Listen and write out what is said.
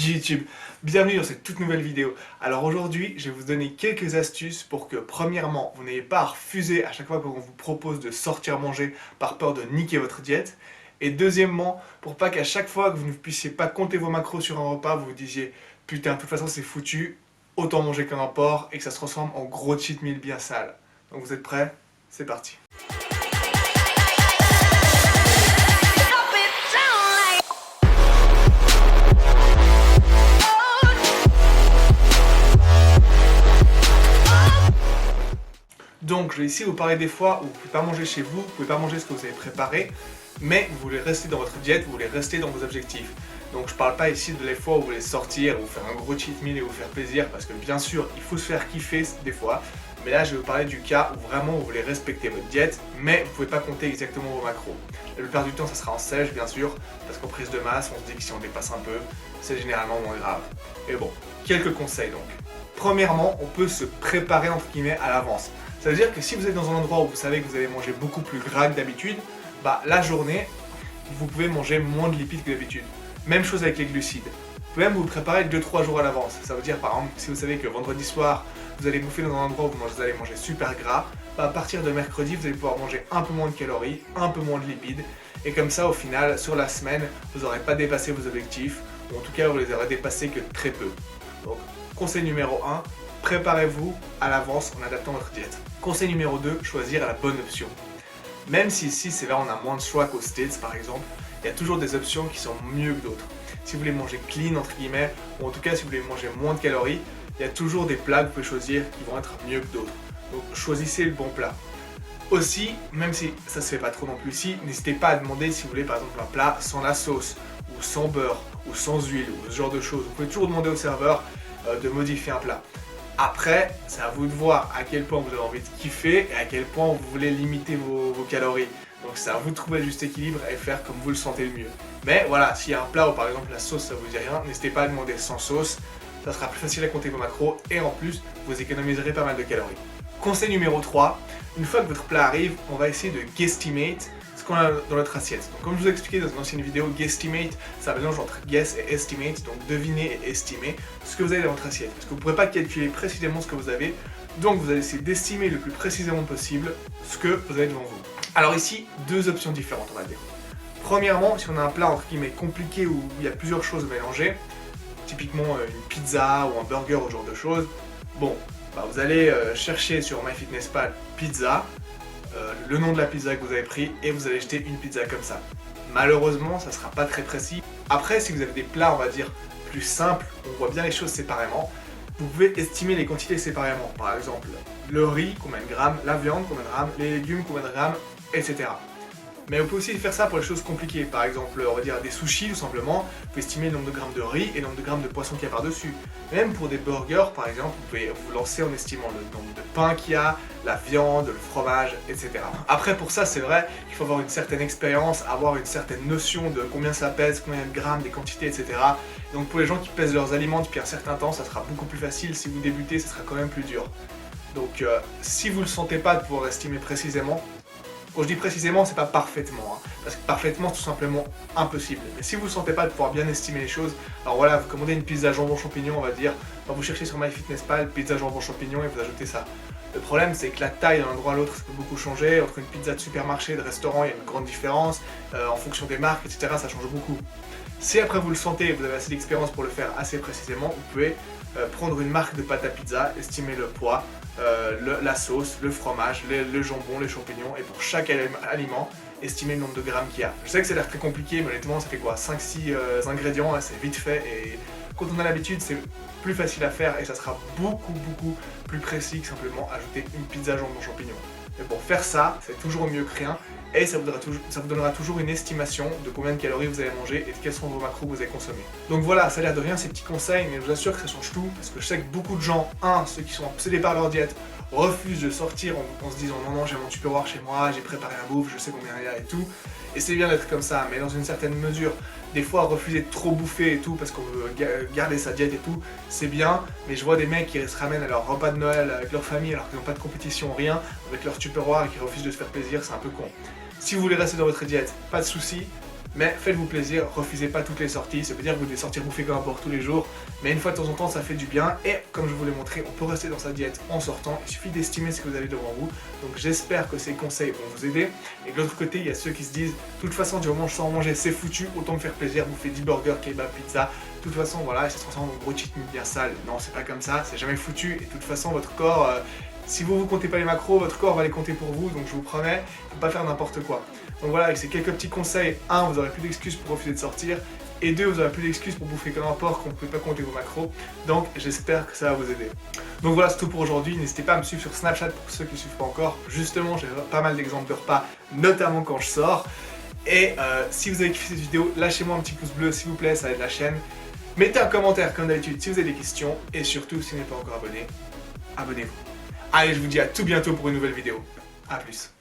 YouTube, bienvenue dans cette toute nouvelle vidéo. Alors aujourd'hui, je vais vous donner quelques astuces pour que premièrement, vous n'ayez pas à refuser à chaque fois qu'on vous propose de sortir manger par peur de niquer votre diète. Et deuxièmement, pour pas qu'à chaque fois que vous ne puissiez pas compter vos macros sur un repas, vous vous disiez « Putain, de toute façon c'est foutu, autant manger comme un porc » et que ça se transforme en gros cheat meal bien sale. Donc vous êtes prêts? C'est parti. Donc je vais ici vous parler des fois où vous ne pouvez pas manger chez vous, vous ne pouvez pas manger ce que vous avez préparé, mais vous voulez rester dans votre diète, vous voulez rester dans vos objectifs. Donc je ne parle pas ici de les fois où vous voulez sortir, vous faire un gros cheat meal et vous faire plaisir, parce que bien sûr il faut se faire kiffer des fois, mais là je vais vous parler du cas où vraiment vous voulez respecter votre diète, mais vous ne pouvez pas compter exactement vos macros. La plupart du temps ça sera en sèche bien sûr, parce qu'en prise de masse on se dit que si on dépasse un peu, c'est généralement moins grave. Et bon, quelques conseils donc. Premièrement, on peut se préparer entre guillemets à l'avance. Ça veut dire que si vous êtes dans un endroit où vous savez que vous allez manger beaucoup plus gras que d'habitude, bah la journée, vous pouvez manger moins de lipides que d'habitude. Même chose avec les glucides. Vous pouvez même vous préparer 2-3 jours à l'avance. Ça veut dire par exemple, si vous savez que vendredi soir, vous allez bouffer dans un endroit où vous allez manger super gras, bah à partir de mercredi, vous allez pouvoir manger un peu moins de calories, un peu moins de lipides. Et comme ça, au final, sur la semaine, vous n'aurez pas dépassé vos objectifs, ou en tout cas, vous les aurez dépassés que très peu. Donc, conseil numéro 1, préparez-vous à l'avance en adaptant votre diète. Conseil numéro 2, choisir la bonne option. Même si ici, c'est là on a moins de choix qu'aux States par exemple, il y a toujours des options qui sont mieux que d'autres. Si vous voulez manger clean entre guillemets, ou en tout cas si vous voulez manger moins de calories, il y a toujours des plats que vous pouvez choisir qui vont être mieux que d'autres. Donc choisissez le bon plat. Aussi, même si ça se fait pas trop non plus ici, n'hésitez pas à demander si vous voulez par exemple un plat sans la sauce, ou sans beurre, ou sans huile, ou ce genre de choses. Vous pouvez toujours demander au serveur de modifier un plat. Après, c'est à vous de voir à quel point vous avez envie de kiffer et à quel point vous voulez limiter vos calories. Donc c'est à vous de trouver le juste équilibre et faire comme vous le sentez le mieux. Mais voilà, s'il y a un plat où par exemple la sauce ça vous dit rien, n'hésitez pas à demander sans sauce, ça sera plus facile à compter vos macros et en plus vous économiserez pas mal de calories. Conseil numéro 3, une fois que votre plat arrive, on va essayer de guesstimate ce qu'on a dans notre assiette. Donc comme je vous ai expliqué dans une ancienne vidéo, guesstimate, c'est un mélange entre guess et estimate, donc deviner et estimer ce que vous avez dans votre assiette. Parce que vous ne pourrez pas calculer précisément ce que vous avez, donc vous allez essayer d'estimer le plus précisément possible ce que vous avez devant vous. Alors ici, deux options différentes on va dire. Premièrement, si on a un plat entre guillemets compliqué où il y a plusieurs choses mélangées, typiquement une pizza ou un burger ou ce genre de choses, bon, bah vous allez chercher sur MyFitnessPal pizza, le nom de la pizza que vous avez pris et vous allez jeter une pizza comme ça. Malheureusement, ça ne sera pas très précis. Après, si vous avez des plats, on va dire, plus simples, on voit bien les choses séparément, vous pouvez estimer les quantités séparément. Par exemple, le riz, combien de grammes, la viande, combien de grammes, les légumes, combien de grammes, etc. Mais vous pouvez aussi faire ça pour les choses compliquées. Par exemple, on va dire des sushis, tout simplement. Vous pouvez estimer le nombre de grammes de riz et le nombre de grammes de poisson qu'il y a par-dessus. Même pour des burgers, par exemple, vous pouvez vous lancer en estimant le nombre de pain qu'il y a, la viande, le fromage, etc. Après, pour ça, c'est vrai qu'il faut avoir une certaine expérience, avoir une certaine notion de combien ça pèse, combien de grammes, des quantités, etc. Donc pour les gens qui pèsent leurs aliments depuis un certain temps, ça sera beaucoup plus facile. Si vous débutez, ça sera quand même plus dur. Donc si vous ne le sentez pas de pouvoir estimer précisément, quand je dis précisément, c'est pas parfaitement, parce que parfaitement, c'est tout simplement impossible. Mais si vous ne sentez pas de pouvoir bien estimer les choses, alors voilà, vous commandez une pizza jambon champignon, on va dire, vous cherchez sur MyFitnessPal, pizza jambon champignon et vous ajoutez ça. Le problème, c'est que la taille d'un endroit à l'autre, ça peut beaucoup changer. Entre une pizza de supermarché et de restaurant, il y a une grande différence. En fonction des marques, etc., ça change beaucoup. Si après vous le sentez, vous avez assez d'expérience pour le faire assez précisément, vous pouvez prendre une marque de pâte à pizza, estimer le poids, la sauce, le fromage, le jambon, les champignons, et pour chaque aliment, estimer le nombre de grammes qu'il y a. Je sais que ça a l'air très compliqué, mais honnêtement, ça fait quoi, 5-6 ingrédients, hein, c'est vite fait, et quand on a l'habitude, c'est plus facile à faire, et ça sera beaucoup plus précis que simplement ajouter une pizza jambon champignon. Mais pour faire ça, c'est toujours mieux que rien, et ça vous donnera toujours une estimation de combien de calories vous allez manger et de quels sont vos macros que vous allez consommer. Donc voilà, ça a l'air de rien ces petits conseils, mais je vous assure que ça change tout, parce que je sais que beaucoup de gens, ceux qui sont obsédés par leur diète, refusent de sortir en se disant non, j'ai mon Tupperware chez moi, j'ai préparé la bouffe, je sais combien il y a et tout, et c'est bien d'être comme ça, mais dans une certaine mesure. Des fois, refuser de trop bouffer et tout, parce qu'on veut garder sa diète et tout, c'est bien, mais je vois des mecs qui se ramènent à leur repas de Noël avec leur famille alors qu'ils n'ont pas de compétition, rien, avec leur Tupperware et qui refusent de se faire plaisir, c'est un peu con. Si vous voulez rester dans votre diète, pas de soucis, mais faites-vous plaisir, refusez pas toutes les sorties. Ça veut dire que vous devez sortir bouffer comme un porc tous les jours, mais une fois de temps en temps ça fait du bien. Et comme je vous l'ai montré, on peut rester dans sa diète en sortant, il suffit d'estimer ce que vous avez devant vous. Donc j'espère que ces conseils vont vous aider. Et de l'autre côté, il y a ceux qui se disent, de toute façon du moment où je sors manger c'est foutu, autant me faire plaisir, bouffer 10 burgers, kebab, pizza. De toute façon voilà, ça se transforme en gros cheat meal bien sale. Non, c'est pas comme ça, c'est jamais foutu. Et de toute façon votre corps, si vous comptez pas les macros, votre corps va les compter pour vous. Donc je vous promets, faut pas faire n'importe quoi. Donc voilà, avec ces quelques petits conseils, 1, vous aurez plus d'excuses pour refuser de sortir, et 2, vous aurez plus d'excuses pour bouffer comme un porc quand vous ne pouvez pas compter vos macros. Donc j'espère que ça va vous aider. Donc voilà, c'est tout pour aujourd'hui. N'hésitez pas à me suivre sur Snapchat pour ceux qui ne suivent pas encore. Justement, j'ai pas mal d'exemples de repas, notamment quand je sors. Et si vous avez kiffé cette vidéo, lâchez-moi un petit pouce bleu s'il vous plaît, ça aide la chaîne. Mettez un commentaire comme d'habitude si vous avez des questions. Et surtout, si vous n'êtes pas encore abonné, abonnez-vous. Allez, je vous dis à tout bientôt pour une nouvelle vidéo. A plus.